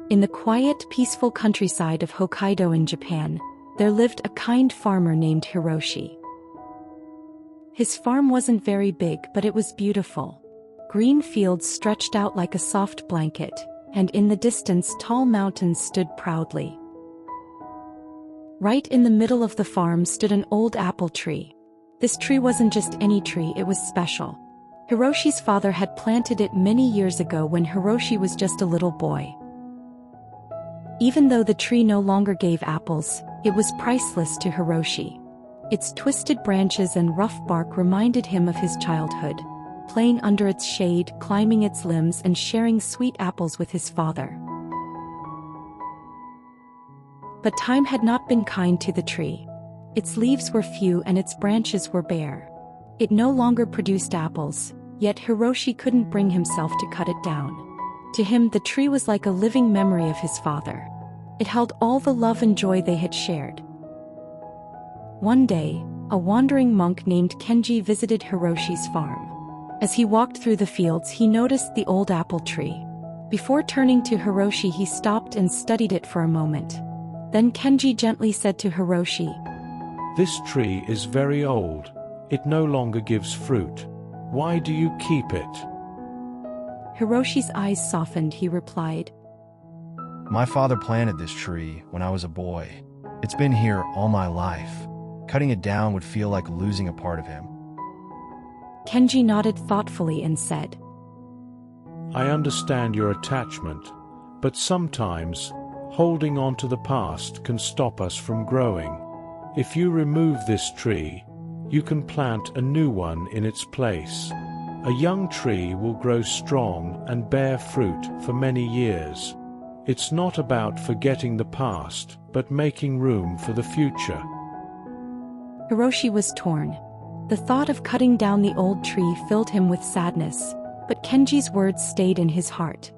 In the quiet, peaceful countryside of Hokkaido in Japan, there lived a kind farmer named Hiroshi. His farm wasn't very big, but it was beautiful. Green fields stretched out like a soft blanket, and in the distance tall mountains stood proudly. Right in the middle of the farm stood an old apple tree. This tree wasn't just any tree, it was special. Hiroshi's father had planted it many years ago when Hiroshi was just a little boy. Even though the tree no longer gave apples, it was priceless to Hiroshi. Its twisted branches and rough bark reminded him of his childhood, playing under its shade, climbing its limbs, and sharing sweet apples with his father. But time had not been kind to the tree. Its leaves were few and its branches were bare. It no longer produced apples, yet Hiroshi couldn't bring himself to cut it down. To him, the tree was like a living memory of his father. It held all the love and joy they had shared. One day, a wandering monk named Kenji visited Hiroshi's farm. As he walked through the fields, he noticed the old apple tree. Before turning to Hiroshi, he stopped and studied it for a moment. Then Kenji gently said to Hiroshi, "This tree is very old. It no longer gives fruit. Why do you keep it?" Hiroshi's eyes softened. He replied, "My father planted this tree when I was a boy. It's been here all my life. Cutting it down would feel like losing a part of him." Kenji nodded thoughtfully and said, "I understand your attachment, but sometimes holding on to the past can stop us from growing. If you remove this tree, you can plant a new one in its place. A young tree will grow strong and bear fruit for many years. It's not about forgetting the past, but making room for the future." Hiroshi was torn. The thought of cutting down the old tree filled him with sadness, but Kenji's words stayed in his heart.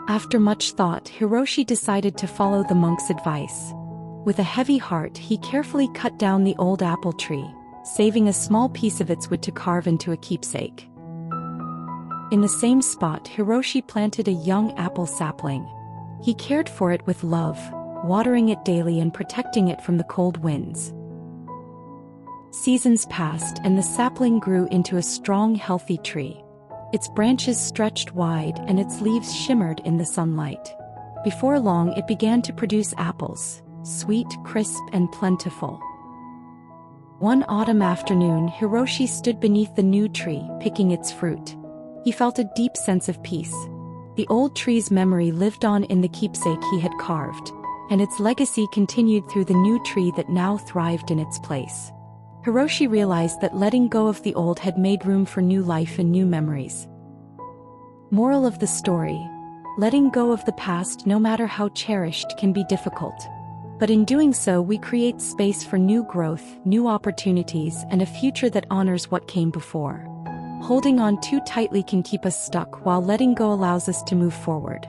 After much thought, Hiroshi decided to follow the monk's advice. With a heavy heart, he carefully cut down the old apple tree, saving a small piece of its wood to carve into a keepsake. In the same spot, Hiroshi planted a young apple sapling. He cared for it with love, watering it daily and protecting it from the cold winds. Seasons passed and the sapling grew into a strong, healthy tree. Its branches stretched wide and its leaves shimmered in the sunlight. Before long, it began to produce apples, sweet, crisp, and plentiful. One autumn afternoon, Hiroshi stood beneath the new tree, picking its fruit. He felt a deep sense of peace. The old tree's memory lived on in the keepsake he had carved, and its legacy continued through the new tree that now thrived in its place. Hiroshi realized that letting go of the old had made room for new life and new memories. Moral of the story: letting go of the past, no matter how cherished, can be difficult. But in doing so, we create space for new growth, new opportunities, and a future that honors what came before. Holding on too tightly can keep us stuck, while letting go allows us to move forward.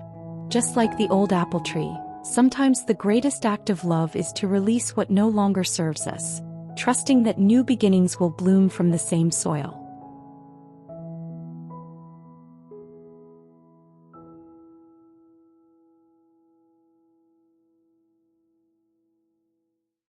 Just like the old apple tree, sometimes the greatest act of love is to release what no longer serves us, trusting that new beginnings will bloom from the same soil.